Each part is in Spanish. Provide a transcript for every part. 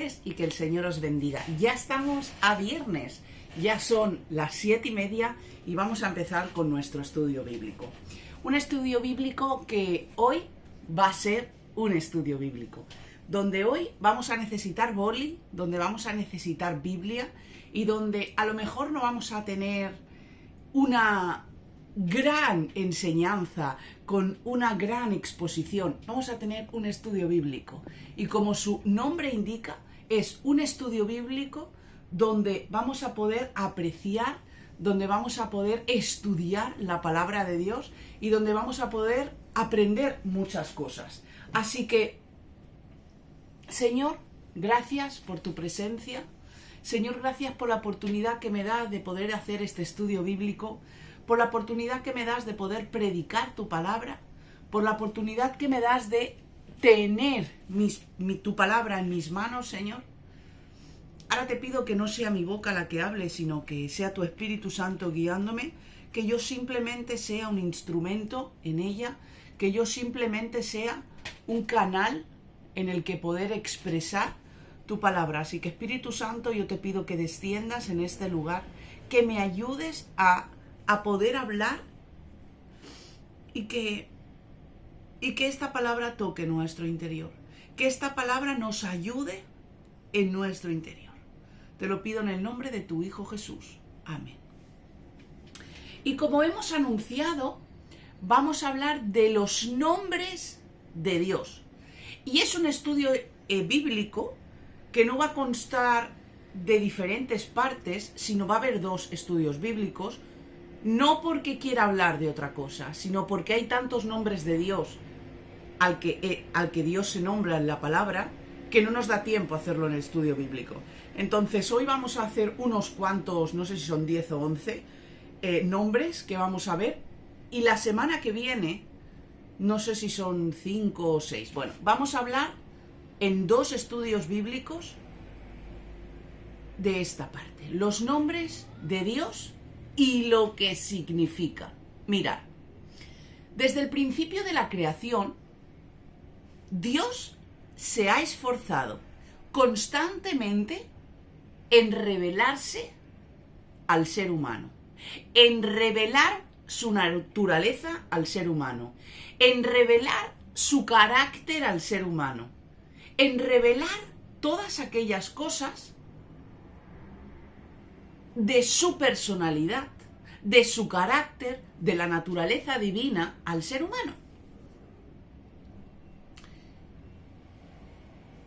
tardes y que el Señor os bendiga. Ya estamos a viernes, ya son las 7:30 y vamos a empezar con nuestro estudio bíblico. Un estudio bíblico que hoy va a ser un estudio bíblico, donde hoy vamos a necesitar boli, donde vamos a necesitar Biblia y donde a lo mejor no vamos a tener una gran enseñanza con una gran exposición. Vamos a tener un estudio bíblico y como su nombre indica, es un estudio bíblico donde vamos a poder apreciar, donde vamos a poder estudiar la palabra de Dios y donde vamos a poder aprender muchas cosas. Así que, Señor, gracias por tu presencia. Señor, gracias por la oportunidad que me das de poder hacer este estudio bíblico, por la oportunidad que me das de poder predicar tu palabra, por la oportunidad que me das de tener tu palabra en mis manos, Señor. Ahora te pido que no sea mi boca la que hable, sino que sea tu Espíritu Santo guiándome, que yo simplemente sea un instrumento en ella, que yo simplemente sea un canal en el que poder expresar tu palabra. Así que Espíritu Santo, yo te pido que desciendas en este lugar, que me ayudes a poder hablar y que esta palabra toque nuestro interior, que esta palabra nos ayude en nuestro interior. Te lo pido en el nombre de tu Hijo Jesús. Amén. Y como hemos anunciado, vamos a hablar de los nombres de Dios. Y es un estudio bíblico que no va a constar de diferentes partes, sino va a haber dos estudios bíblicos, no porque quiera hablar de otra cosa, sino porque hay tantos nombres de Dios al que Dios se nombra en la palabra, que no nos da tiempo a hacerlo en el estudio bíblico. Entonces hoy vamos a hacer unos cuantos, no sé si son 10 o 11 nombres que vamos a ver, y la semana que viene, no sé si son 5 o 6. Bueno, vamos a hablar en dos estudios bíblicos de esta parte, los nombres de Dios y lo que significa. Mirad, desde el principio de la creación, Dios se ha esforzado constantemente en revelarse al ser humano, en revelar su naturaleza al ser humano, en revelar su carácter al ser humano, en revelar todas aquellas cosas de su personalidad, de su carácter, de la naturaleza divina al ser humano.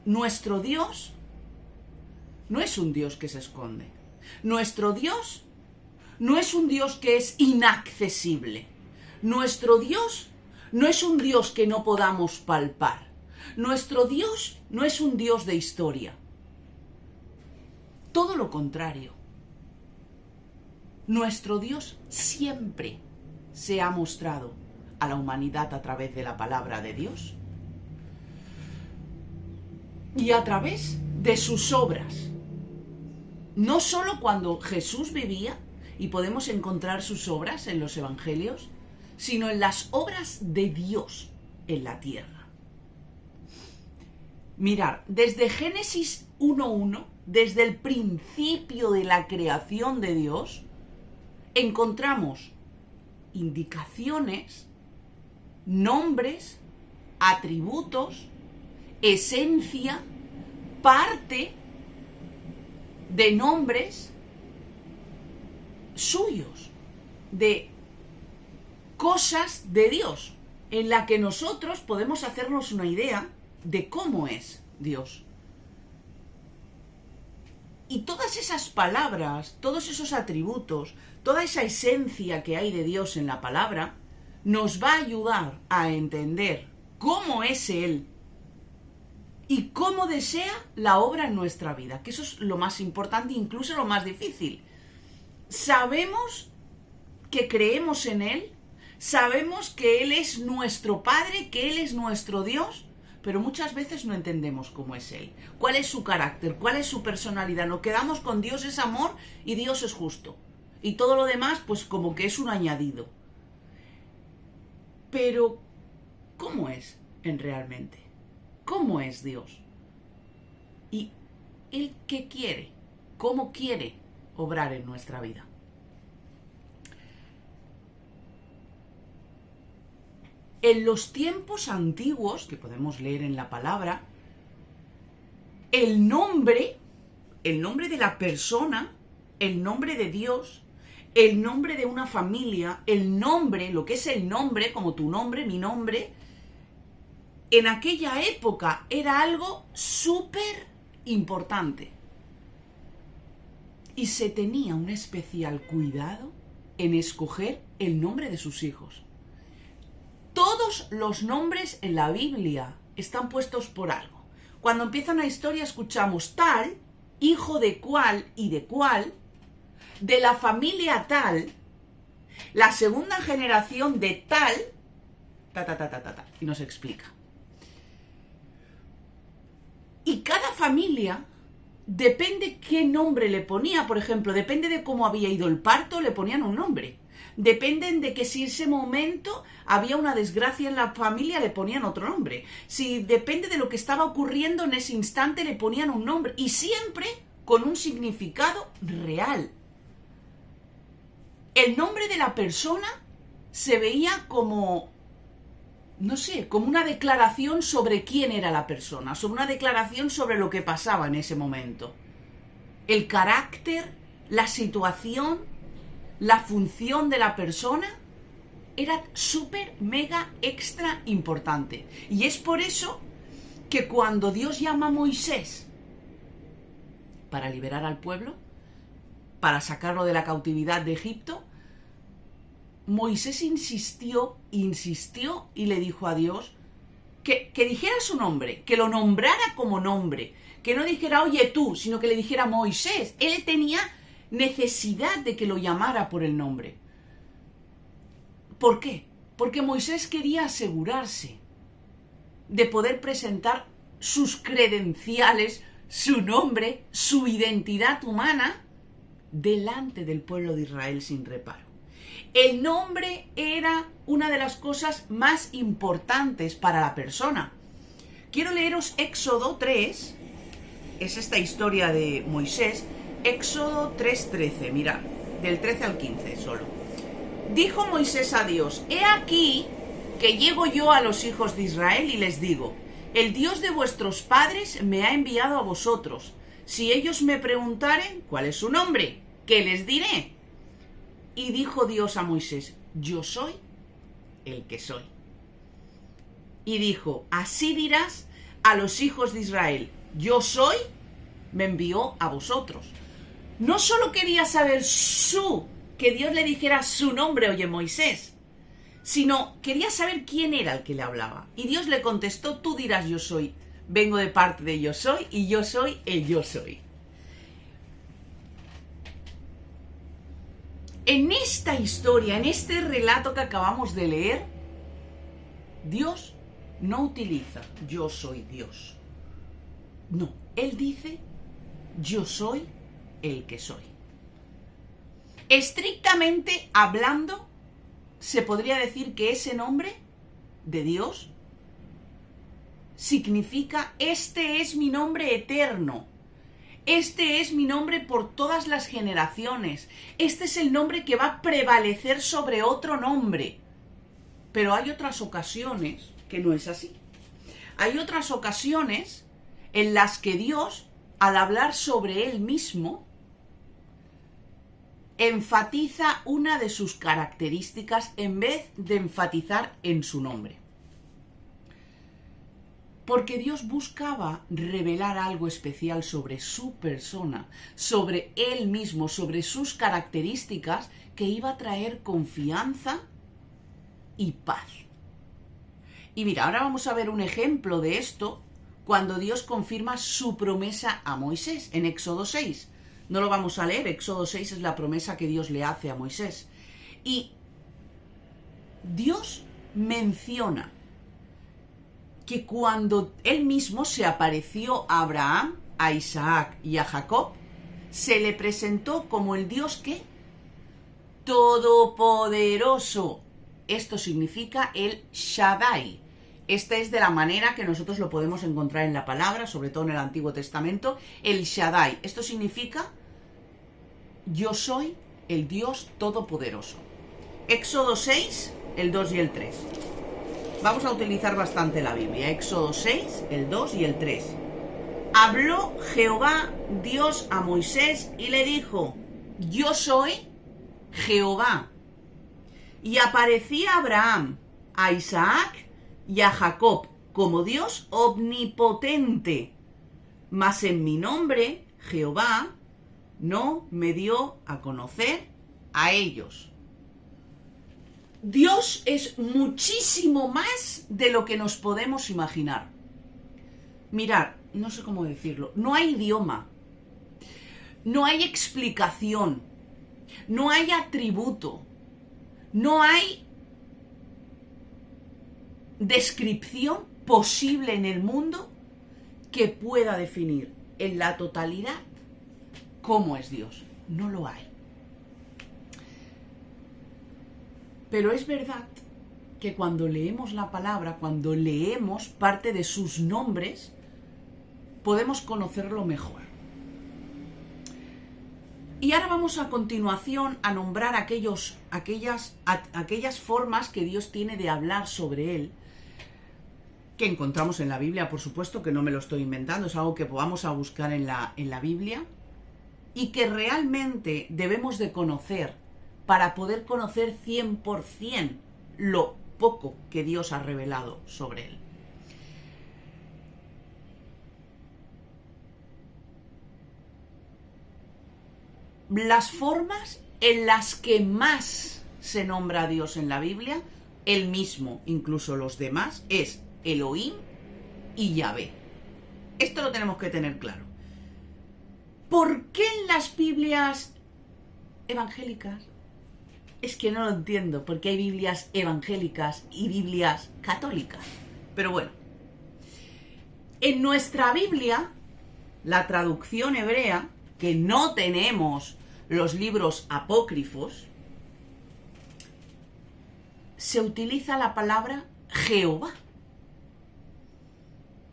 Nuestro Dios no es un Dios que se esconde. Nuestro Dios no es un Dios que es inaccesible. Nuestro Dios no es un Dios que no podamos palpar. Nuestro Dios no es un Dios de historia. Todo lo contrario. Nuestro Dios siempre se ha mostrado a la humanidad a través de la palabra de Dios y a través de sus obras. No solo cuando Jesús vivía, y podemos encontrar sus obras en los evangelios, sino en las obras de Dios en la tierra. Mirar, desde Génesis 1:1, desde el principio de la creación de Dios, encontramos indicaciones, nombres, atributos, esencia, parte de nombres suyos, de cosas de Dios, en la que nosotros podemos hacernos una idea de cómo es Dios. Y todas esas palabras, todos esos atributos, toda esa esencia que hay de Dios en la palabra, nos va a ayudar a entender cómo es Él y cómo desea la obra en nuestra vida, que eso es lo más importante, incluso lo más difícil. Sabemos que creemos en Él, sabemos que Él es nuestro Padre, que Él es nuestro Dios, pero muchas veces no entendemos cómo es Él, cuál es su carácter, cuál es su personalidad. Nos quedamos con Dios es amor y Dios es justo. Y todo lo demás, pues como que es un añadido. Pero, ¿cómo es realmente? ¿Cómo es Dios? Y Él qué quiere, cómo quiere obrar en nuestra vida. En los tiempos antiguos, que podemos leer en la palabra, el nombre de la persona, el nombre de Dios, el nombre de una familia, el nombre, lo que es el nombre, como tu nombre, mi nombre, en aquella época era algo súper importante. Y se tenía un especial cuidado en escoger el nombre de sus hijos. Todos los nombres en la Biblia están puestos por algo. Cuando empieza una historia escuchamos tal, hijo de cual y de cual, de la familia tal, la segunda generación de tal, y nos explica. Y cada familia, depende qué nombre le ponía, por ejemplo, depende de cómo había ido el parto, le ponían un nombre. Dependen de que si ese momento había una desgracia en la familia, le ponían otro nombre. Si depende de lo que estaba ocurriendo en ese instante, le ponían un nombre. Y siempre con un significado real. El nombre de la persona se veía como, no sé, como una declaración sobre quién era la persona, sobre una declaración sobre lo que pasaba en ese momento. El carácter, la situación, la función de la persona era súper, mega, extra importante. Y es por eso que cuando Dios llama a Moisés para liberar al pueblo, para sacarlo de la cautividad de Egipto, Moisés insistió y le dijo a Dios que dijera su nombre, que lo nombrara como nombre, que no dijera oye tú, sino que le dijera Moisés. Él tenía necesidad de que lo llamara por el nombre. ¿Por qué? Porque Moisés quería asegurarse de poder presentar sus credenciales, su nombre, su identidad humana delante del pueblo de Israel sin reparo. El nombre era una de las cosas más importantes para la persona. Quiero leeros Éxodo 3, es esta historia de Moisés, Éxodo 3:13, mirad, del 13 al 15 solo. Dijo Moisés a Dios, he aquí que llego yo a los hijos de Israel y les digo, el Dios de vuestros padres me ha enviado a vosotros. Si ellos me preguntaren cuál es su nombre, ¿qué les diré? Y dijo Dios a Moisés, yo soy el que soy. Y dijo, así dirás a los hijos de Israel, yo soy, me envió a vosotros. No solo quería saber que Dios le dijera su nombre, oye Moisés, sino quería saber quién era el que le hablaba. Y Dios le contestó, tú dirás yo soy, vengo de parte de yo soy y yo soy el yo soy. En esta historia, en este relato que acabamos de leer, Dios no utiliza yo soy Dios. No, Él dice yo soy el que soy. Estrictamente hablando, se podría decir que ese nombre de Dios significa este es mi nombre eterno. Este es mi nombre por todas las generaciones. Este es el nombre que va a prevalecer sobre otro nombre. Pero hay otras ocasiones que no es así. Hay otras ocasiones en las que Dios, al hablar sobre Él mismo, enfatiza una de sus características en vez de enfatizar en su nombre. Porque Dios buscaba revelar algo especial sobre su persona, sobre Él mismo, sobre sus características, que iba a traer confianza y paz. Y mira, ahora vamos a ver un ejemplo de esto cuando Dios confirma su promesa a Moisés en Éxodo 6. No lo vamos a leer, Éxodo 6 es la promesa que Dios le hace a Moisés. Y Dios menciona que cuando Él mismo se apareció a Abraham, a Isaac y a Jacob, se le presentó como el Dios que todopoderoso. Esto significa el Shaddai, Esta es de la manera que nosotros lo podemos encontrar en la palabra, sobre todo en el Antiguo Testamento, el Shaddai. Esto significa yo soy el Dios Todopoderoso. Éxodo 6, el 2 y el 3. Vamos a utilizar bastante la Biblia. Éxodo 6, el 2 y el 3. Habló Jehová Dios a Moisés y le dijo, yo soy Jehová. Y aparecía a Abraham, a Isaac y a Jacob como Dios omnipotente. Mas en mi nombre, Jehová, no me dio a conocer a ellos. Dios es muchísimo más de lo que nos podemos imaginar. Mirad, no sé cómo decirlo, no hay idioma, no hay explicación, no hay atributo, no hay descripción posible en el mundo que pueda definir en la totalidad cómo es Dios. No lo hay. Pero es verdad que cuando leemos la palabra, cuando leemos parte de sus nombres, podemos conocerlo mejor. Y ahora vamos a continuación a nombrar aquellas formas que Dios tiene de hablar sobre Él, que encontramos en la Biblia, por supuesto, que no me lo estoy inventando, es algo que vamos a buscar en la Biblia, y que realmente debemos de conocer para poder conocer 100% lo poco que Dios ha revelado sobre Él. Las formas en las que más se nombra a Dios en la Biblia, Él mismo, incluso los demás, es Elohim y Yahvé. Esto lo tenemos que tener claro. ¿Por qué en las Biblias evangélicas? Es que no lo entiendo, porque hay Biblias evangélicas y Biblias católicas. Pero bueno, en nuestra Biblia, la traducción hebrea, que no tenemos los libros apócrifos, se utiliza la palabra Jehová.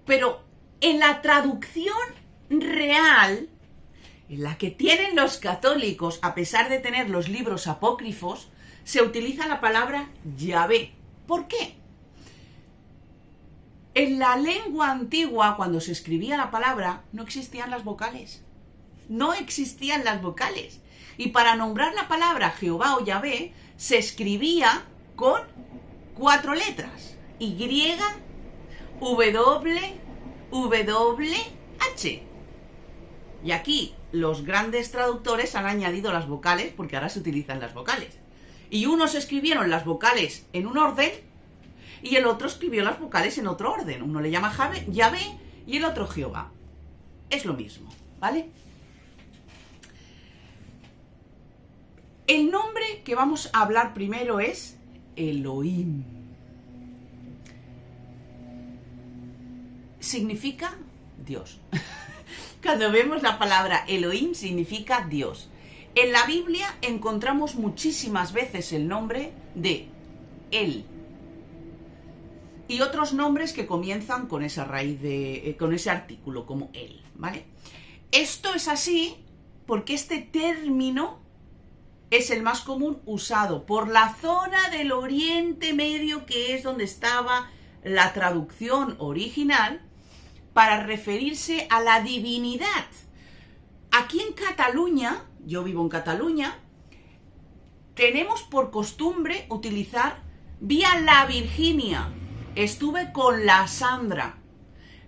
Pero en la traducción real, en la que tienen los católicos, a pesar de tener los libros apócrifos, se utiliza la palabra Yahvé. ¿Por qué? En la lengua antigua, cuando se escribía la palabra, no existían las vocales. No existían las vocales. Y para nombrar la palabra Jehová o Yahvé, se escribía con 4 letras. Y, W, W, H. Y aquí los grandes traductores han añadido las vocales porque ahora se utilizan las vocales. Y unos escribieron las vocales en un orden y el otro escribió las vocales en otro orden. Uno le llama Yahvé y el otro Jehová. Es lo mismo, ¿vale? El nombre que vamos a hablar primero es Elohim. Significa Dios. Cuando vemos la palabra Elohim, significa Dios. En la Biblia encontramos muchísimas veces el nombre de Él y otros nombres que comienzan con esa raíz con ese artículo, como Él, ¿vale? Esto es así porque este término es el más común usado por la zona del Oriente Medio, que es donde estaba la traducción original, para referirse a la divinidad. Aquí en Cataluña, yo vivo en Cataluña, tenemos por costumbre utilizar vi a la Virginia, estuve con la Sandra,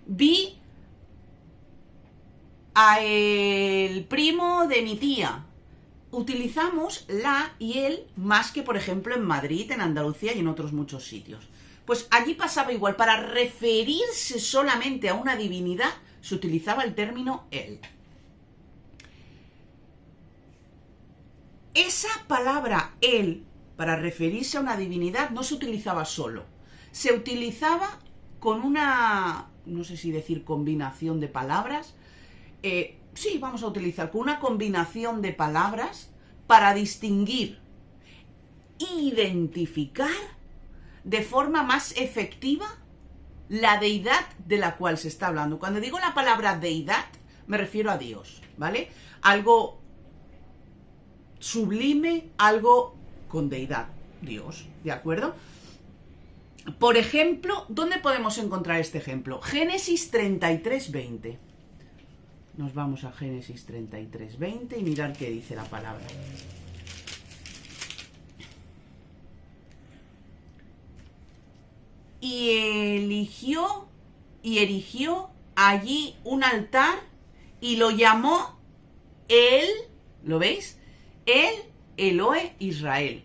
vi a el primo de mi tía. Utilizamos la y el más que, por ejemplo, en Madrid, en Andalucía y en otros muchos sitios. Pues allí pasaba igual. Para referirse solamente a una divinidad se utilizaba el término él. Esa palabra él, para referirse a una divinidad, no se utilizaba solo. Se utilizaba con una, no sé si decir combinación de palabras, sí, vamos a utilizar con una combinación de palabras para distinguir, identificar de forma más efectiva la deidad de la cual se está hablando. Cuando digo la palabra deidad, me refiero a Dios, ¿vale? Algo sublime, algo con deidad, Dios, ¿de acuerdo? Por ejemplo, ¿dónde podemos encontrar este ejemplo? Génesis 33:20. Nos vamos a Génesis 33:20 y mirar qué dice la palabra. Y erigió allí un altar y lo llamó ¿lo veis? Elohe Israel.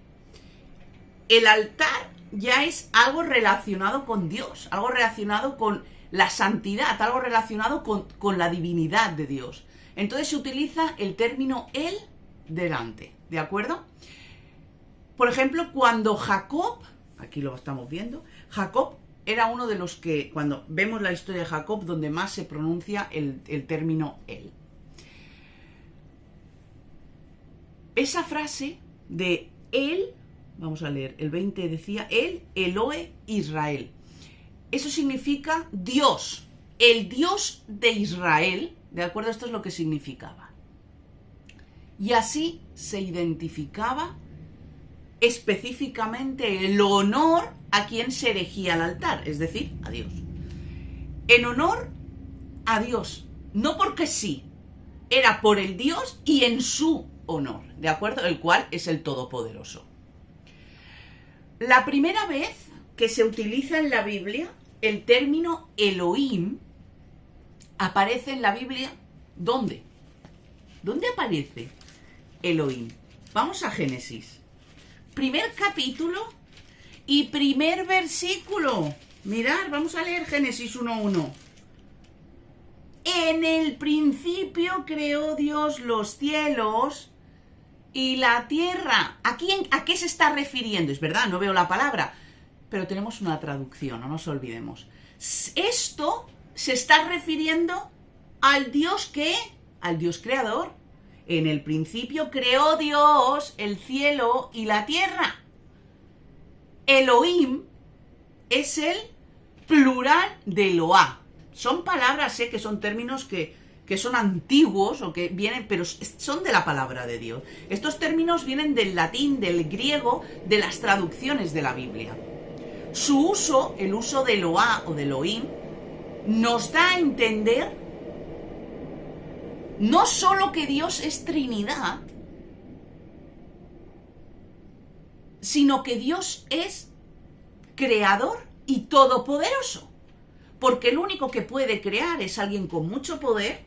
El altar ya es algo relacionado con Dios, algo relacionado con la santidad, algo relacionado con la divinidad de Dios. Entonces se utiliza el término él delante, ¿de acuerdo? Por ejemplo, cuando Jacob, aquí lo estamos viendo, Jacob era uno de los que, cuando vemos la historia de Jacob, donde más se pronuncia el término él. Esa frase de él, vamos a leer, el 20 decía, él, Elohe Israel. Eso significa Dios, el Dios de Israel, ¿de acuerdo? Esto es lo que significaba. Y así se identificaba específicamente el honor a quien se erigía al altar, es decir, a Dios. En honor a Dios, no porque sí, era por el Dios y en su honor, ¿de acuerdo? El cual es el Todopoderoso. La primera vez que se utiliza en la Biblia el término Elohim aparece en la Biblia, ¿dónde? ¿Dónde aparece Elohim? Vamos a Génesis. Primer capítulo y primer versículo. Mirad, vamos a leer Génesis 1:1. En el principio creó Dios los cielos y la tierra. ¿A qué se está refiriendo? Es verdad, no veo la palabra, pero tenemos una traducción, no nos olvidemos. Esto se está refiriendo al Dios al Dios creador. En el principio creó Dios el cielo y la tierra. Elohim es el plural de Eloah. Son palabras, que son términos que son antiguos o que vienen, pero son de la palabra de Dios. Estos términos vienen del latín, del griego, de las traducciones de la Biblia. Su uso, el uso de Eloah o de Elohim, nos da a entender no solo que Dios es Trinidad, sino que Dios es creador y todopoderoso. Porque el único que puede crear es alguien con mucho poder,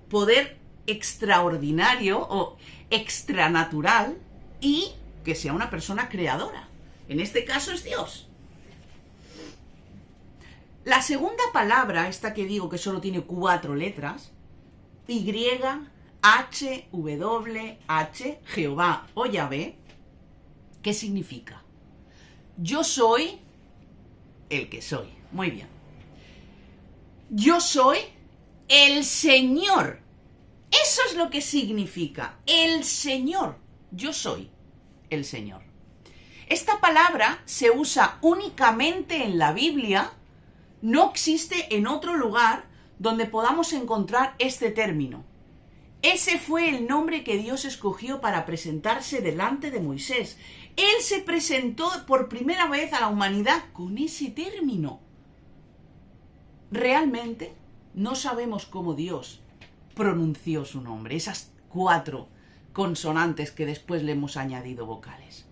poder extraordinario o extranatural, y que sea una persona creadora. En este caso es Dios. La segunda palabra, esta que digo que solo tiene 4 letras, YHWH, Jehová o Yahvé, ¿qué significa? Yo soy el que soy. Muy bien. Yo soy el Señor. Eso es lo que significa el Señor. Yo soy el Señor. Esta palabra se usa únicamente en la Biblia. No existe en otro lugar donde podamos encontrar este término. Ese fue el nombre que Dios escogió para presentarse delante de Moisés. Él se presentó por primera vez a la humanidad con ese término. Realmente no sabemos cómo Dios pronunció su nombre, esas 4 consonantes que después le hemos añadido vocales.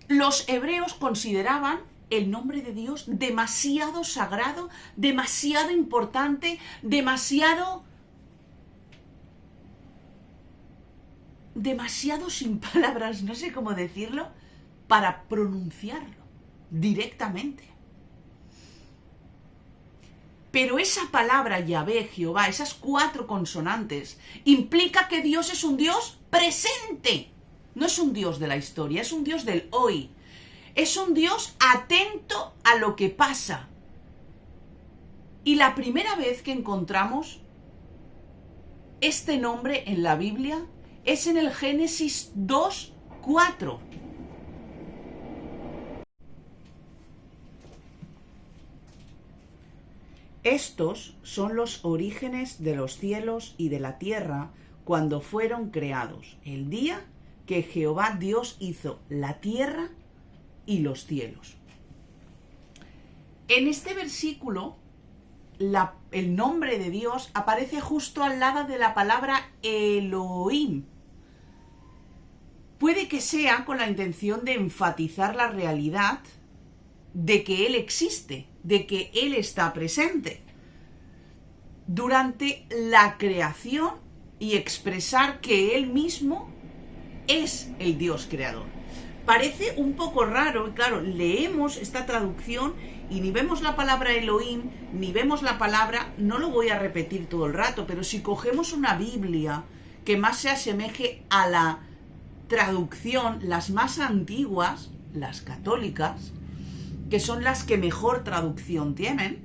Los hebreos consideraban el nombre de Dios demasiado sagrado, demasiado importante, demasiado sin palabras, no sé cómo decirlo, para pronunciarlo directamente. Pero esa palabra Yahvé, Jehová, esas 4 consonantes, implica que Dios es un Dios presente. No es un Dios de la historia, es un Dios del hoy. Es un Dios atento a lo que pasa. Y la primera vez que encontramos este nombre en la Biblia es en el Génesis 2:4. Estos son los orígenes de los cielos y de la tierra cuando fueron creados, el día que Jehová Dios hizo la tierra y los cielos. En este versículo, el nombre de Dios aparece justo al lado de la palabra Elohim. Puede que sea con la intención de enfatizar la realidad de que Él existe, de que Él está presente durante la creación y expresar que Él mismo es el Dios creador. Parece un poco raro, y claro, leemos esta traducción y ni vemos la palabra Elohim, ni vemos la palabra, no lo voy a repetir todo el rato, pero si cogemos una Biblia que más se asemeje a la traducción, las más antiguas, las católicas, que son las que mejor traducción tienen,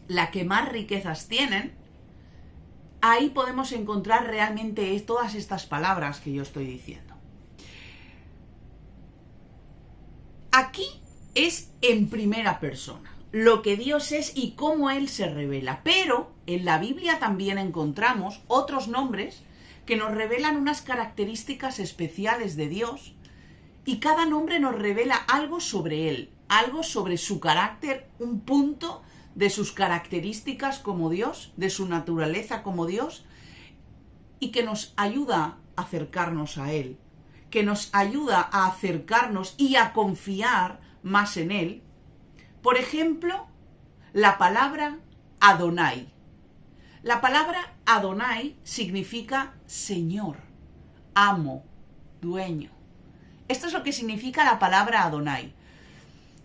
la que más riquezas tienen, ahí podemos encontrar realmente todas estas palabras que yo estoy diciendo. Aquí es en primera persona, lo que Dios es y cómo Él se revela. Pero en la Biblia también encontramos otros nombres que nos revelan unas características especiales de Dios, y cada nombre nos revela algo sobre Él, algo sobre su carácter, un punto de sus características como Dios, de su naturaleza como Dios, y que nos ayuda a acercarnos a Él, que nos ayuda a acercarnos y a confiar más en Él. Por ejemplo, la palabra Adonai. La palabra Adonai significa Señor, amo, dueño. Esto es lo que significa la palabra Adonai.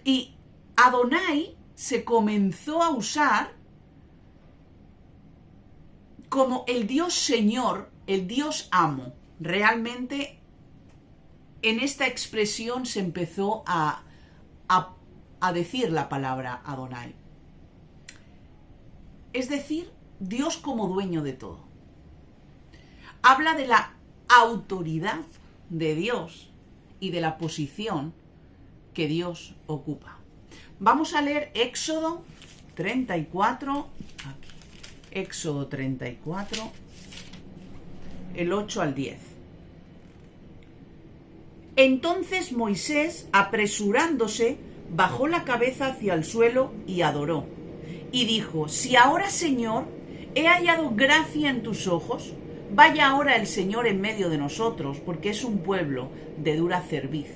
Y Adonai se comenzó a usar como el Dios Señor, el Dios amo. Realmente en esta expresión se empezó a decir la palabra Adonai. Es decir, Dios como dueño de todo. Habla de la autoridad de Dios y de la posición que Dios ocupa. Vamos a leer Éxodo 34, aquí, Éxodo 34, el 8 al 10. Entonces Moisés, apresurándose, bajó la cabeza hacia el suelo y adoró. Y dijo: si ahora, Señor, he hallado gracia en tus ojos, vaya ahora el Señor en medio de nosotros, porque es un pueblo de dura cerviz,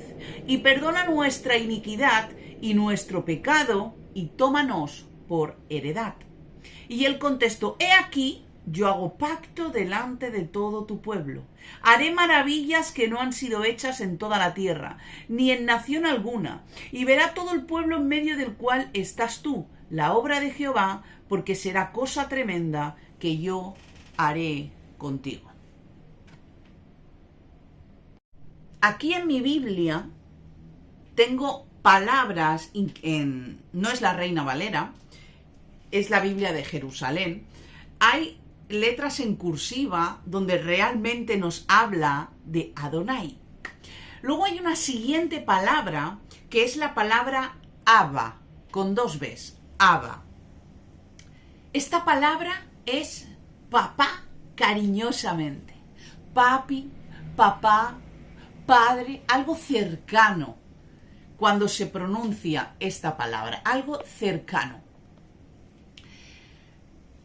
y perdona nuestra iniquidad y nuestro pecado, y tómanos por heredad. Y él contestó: he aquí, yo hago pacto delante de todo tu pueblo. Haré maravillas que no han sido hechas en toda la tierra, ni en nación alguna, y verá todo el pueblo en medio del cual estás tú, la obra de Jehová, porque será cosa tremenda que yo haré contigo. Aquí en mi Biblia tengo palabras, no es la Reina Valera, es la Biblia de Jerusalén. Hay letras en cursiva donde realmente nos habla de Adonai. Luego hay una siguiente palabra que es la palabra Abba, con dos Bs, Abba. Esta palabra es papá cariñosamente. Papi, papá, padre, algo cercano cuando se pronuncia esta palabra, algo cercano.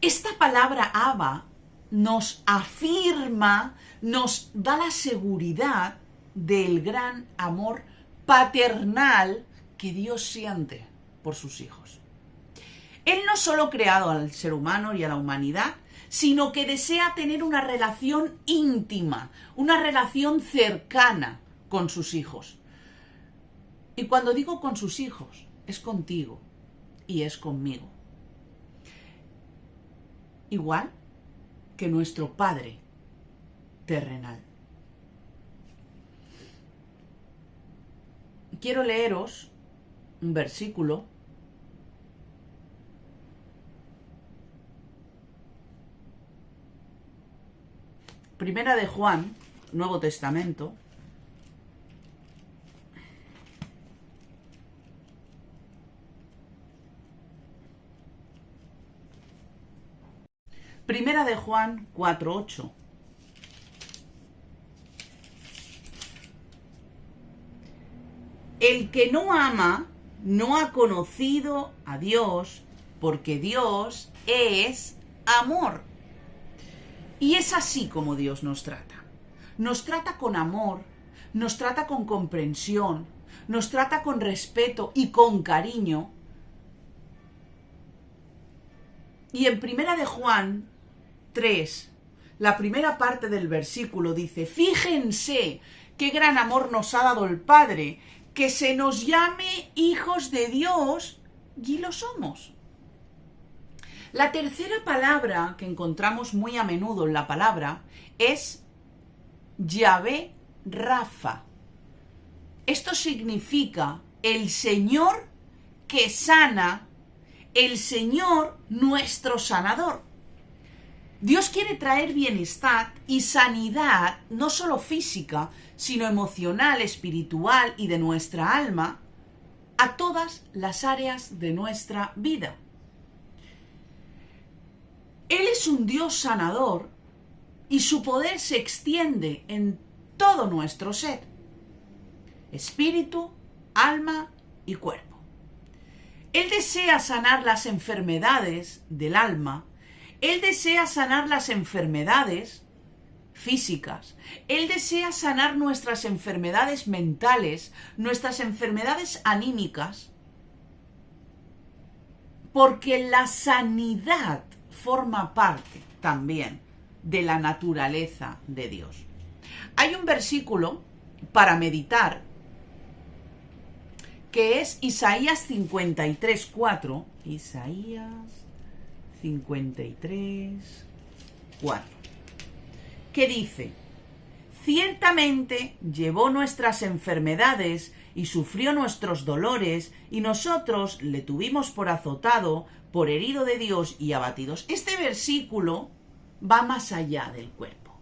Esta palabra Abba nos afirma, nos da la seguridad del gran amor paternal que Dios siente por sus hijos. Él no solo ha creado al ser humano y a la humanidad, sino que desea tener una relación íntima, una relación cercana con sus hijos. Y cuando digo con sus hijos, es contigo y es conmigo. Igual que nuestro Padre terrenal. Quiero leeros un versículo Primera de Juan, Nuevo Testamento, Primera de Juan 4:8. El que no ama no ha conocido a Dios, porque Dios es amor. Y es así como Dios nos trata. Nos trata con amor, nos trata con comprensión, nos trata con respeto y con cariño. Y en Primera de Juan 3, la primera parte del versículo dice: fíjense qué gran amor nos ha dado el Padre, que se nos llame hijos de Dios, y lo somos. La tercera palabra que encontramos muy a menudo en la palabra es Yahvé Rafa. Esto significa el Señor que sana, el Señor nuestro sanador. Dios quiere traer bienestar y sanidad, no solo física, sino emocional, espiritual y de nuestra alma, a todas las áreas de nuestra vida. Él es un Dios sanador y su poder se extiende en todo nuestro ser, espíritu, alma y cuerpo. Él desea sanar las enfermedades del alma. Él desea sanar las enfermedades físicas. Él desea sanar nuestras enfermedades mentales, nuestras enfermedades anímicas, porque la sanidad forma parte también de la naturaleza de Dios. Hay un versículo para meditar que es Isaías 53:4. Isaías 53:4, que dice: ciertamente llevó nuestras enfermedades y sufrió nuestros dolores, y nosotros le tuvimos por azotado, por herido de Dios y abatidos. Este versículo va más allá del cuerpo.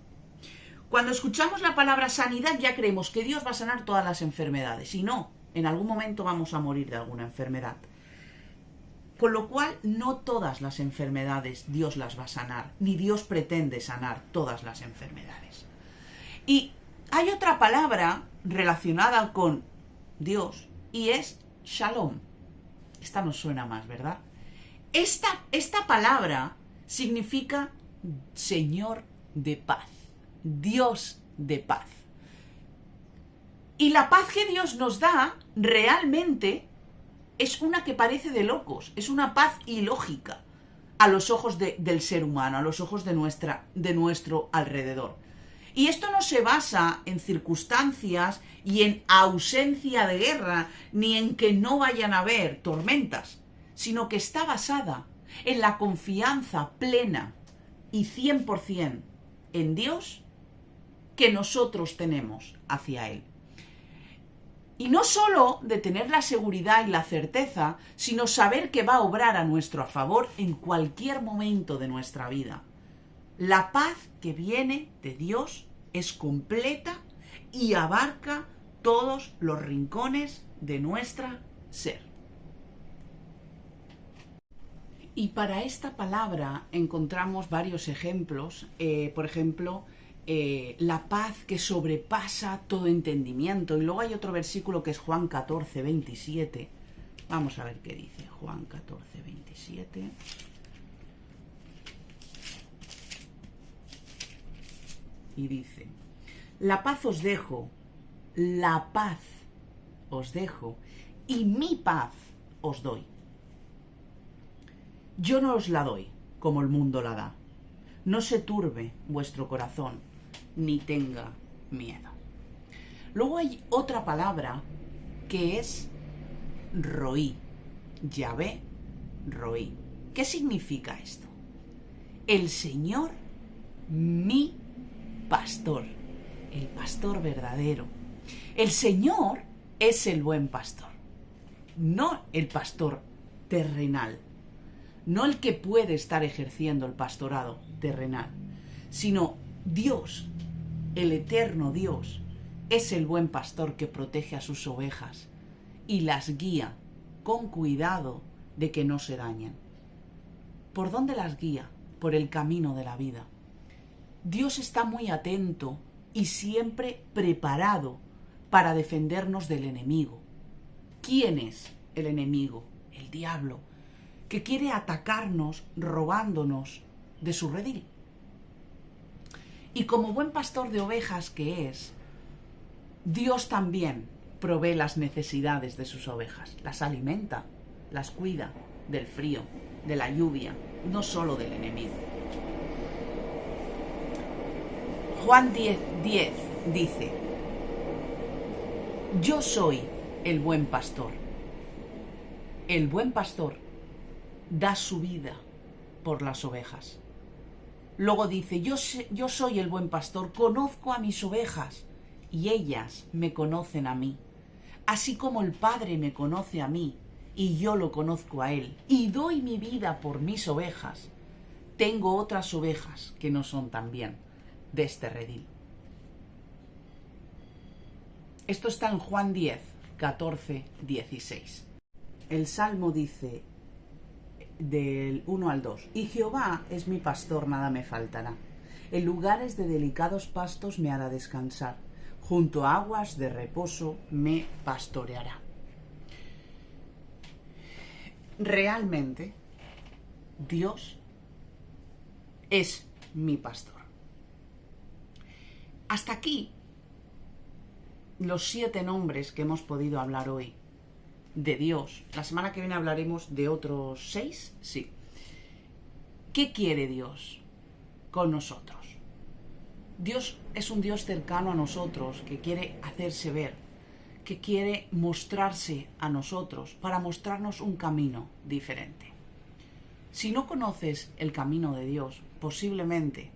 Cuando escuchamos la palabra sanidad ya creemos que Dios va a sanar todas las enfermedades, y no, en algún momento vamos a morir de alguna enfermedad. Con lo cual, no todas las enfermedades Dios las va a sanar, ni Dios pretende sanar todas las enfermedades. Y hay otra palabra relacionada con Dios, y es Shalom. Esta nos suena más, ¿verdad? Esta palabra significa Señor de paz, Dios de paz. Y la paz que Dios nos da realmente es una que parece de locos, es una paz ilógica a los ojos del ser humano, a los ojos de nuestro alrededor. Y esto no se basa en circunstancias y en ausencia de guerra, ni en que no vayan a haber tormentas, sino que está basada en la confianza plena y 100% en Dios que nosotros tenemos hacia Él. Y no solo de tener la seguridad y la certeza, sino saber que va a obrar a nuestro favor en cualquier momento de nuestra vida. La paz que viene de Dios es completa y abarca todos los rincones de nuestro ser. Y para esta palabra encontramos varios ejemplos. Por ejemplo, la paz que sobrepasa todo entendimiento. Y luego hay otro versículo que es Juan 14:27. Vamos a ver qué dice Juan 14:27. Y dice: la paz os dejo, y mi paz os doy. Yo no os la doy como el mundo la da. No se turbe vuestro corazón, ni tenga miedo. Luego hay otra palabra que es Roí, Yahvé Roí. ¿Qué significa esto? El Señor, mi pastor, el pastor verdadero. El Señor es el buen pastor, no el pastor terrenal, no el que puede estar ejerciendo el pastorado terrenal, sino Dios, el eterno Dios, es el buen pastor que protege a sus ovejas y las guía con cuidado de que no se dañen. ¿Por dónde las guía? por el camino de la vida. Dios está muy atento y siempre preparado para defendernos del enemigo. ¿Quién es el enemigo? El diablo, que quiere atacarnos robándonos de su redil. Y como buen pastor de ovejas que es, Dios también provee las necesidades de sus ovejas, las alimenta, las cuida del frío, de la lluvia, no solo del enemigo. Juan 10:10 dice: yo soy el buen pastor. El buen pastor da su vida por las ovejas. Luego dice: yo soy el buen pastor, conozco a mis ovejas y ellas me conocen a mí, así como el Padre me conoce a mí y yo lo conozco a él, y doy mi vida por mis ovejas. Tengo otras ovejas que no son también de este redil. Esto está en Juan 10, 14, 16. El Salmo dice, del 1 al 2: y Jehová es mi pastor, nada me faltará. En lugares de delicados pastos me hará descansar, junto a aguas de reposo me pastoreará. Realmente, Dios es mi pastor. Hasta aquí los 7 nombres que hemos podido hablar hoy de Dios. La semana que viene hablaremos de otros 6, sí. ¿Qué quiere Dios con nosotros? Dios es un Dios cercano a nosotros, que quiere hacerse ver, que quiere mostrarse a nosotros para mostrarnos un camino diferente. Si no conoces el camino de Dios, posiblemente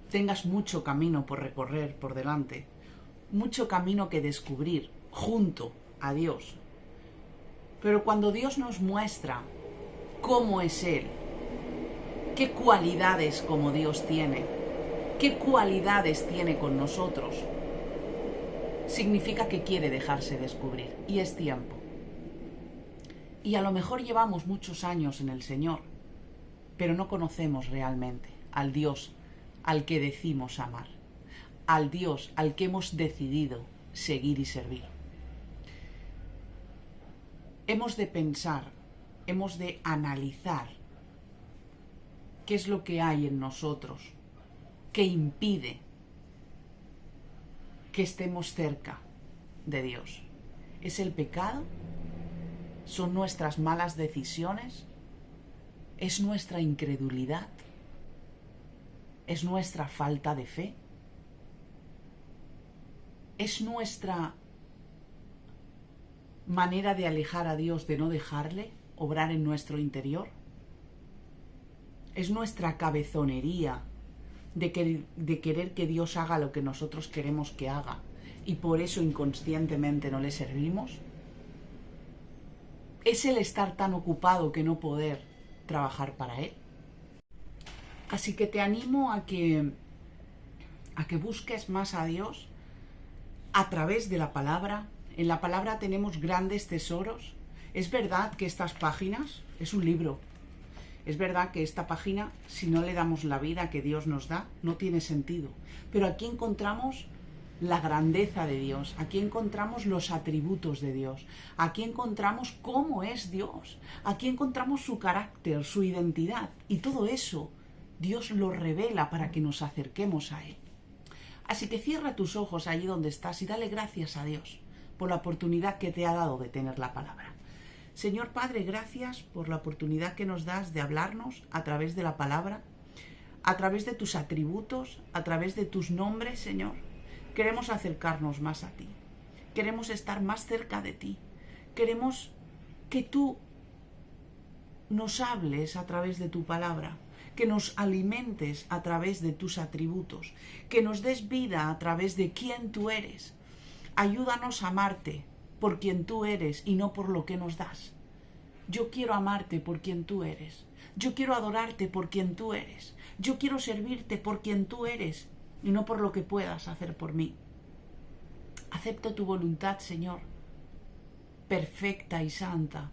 tengas mucho camino por recorrer por delante, mucho camino que descubrir junto a Dios. Pero cuando Dios nos muestra cómo es Él, qué cualidades como Dios tiene, qué cualidades tiene con nosotros, significa que quiere dejarse descubrir, y es tiempo. Y a lo mejor llevamos muchos años en el Señor, pero no conocemos realmente al Dios al que decimos amar, al Dios al que hemos decidido seguir y servir. Hemos de pensar, hemos de analizar qué es lo que hay en nosotros que impide que estemos cerca de Dios. ¿Es el pecado? ¿Son nuestras malas decisiones? ¿Es nuestra incredulidad? ¿Es nuestra falta de fe? ¿Es nuestra manera de alejar a Dios, de no dejarle obrar en nuestro interior? ¿Es nuestra cabezonería de querer que Dios haga lo que nosotros queremos que haga y por eso inconscientemente no le servimos? ¿Es el estar tan ocupado que no poder trabajar para Él? Así que te animo a que busques más a Dios a través de la palabra. En la palabra tenemos grandes tesoros. Es verdad que estas páginas es un libro. Es verdad que esta página, si no le damos la vida que Dios nos da, no tiene sentido. Pero aquí encontramos la grandeza de Dios, aquí encontramos los atributos de Dios, aquí encontramos cómo es Dios, aquí encontramos su carácter, su identidad, y todo eso Dios lo revela para que nos acerquemos a Él. Así que cierra tus ojos allí donde estás y dale gracias a Dios por la oportunidad que te ha dado de tener la palabra. Señor Padre, gracias por la oportunidad que nos das de hablarnos a través de la palabra, a través de tus atributos, a través de tus nombres, Señor. Queremos acercarnos más a ti, queremos estar más cerca de ti, queremos que tú nos hables a través de tu palabra, que nos alimentes a través de tus atributos, que nos des vida a través de quién tú eres. Ayúdanos a amarte por quien tú eres y no por lo que nos das. Yo quiero amarte por quien tú eres. Yo quiero adorarte por quien tú eres. Yo quiero servirte por quien tú eres y no por lo que puedas hacer por mí. Acepto tu voluntad, Señor, perfecta y santa,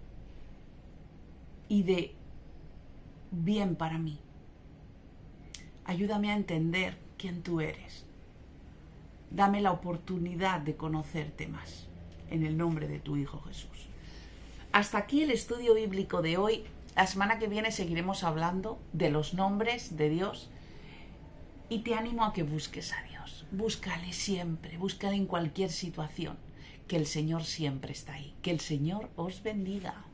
y de bien para mí. Ayúdame a entender quién tú eres. Dame la oportunidad de conocerte más. En el nombre de tu Hijo Jesús. Hasta aquí el estudio bíblico de hoy. La semana que viene seguiremos hablando de los nombres de Dios. Y te animo a que busques a Dios. Búscale siempre, búscale en cualquier situación. Que el Señor siempre está ahí. Que el Señor os bendiga.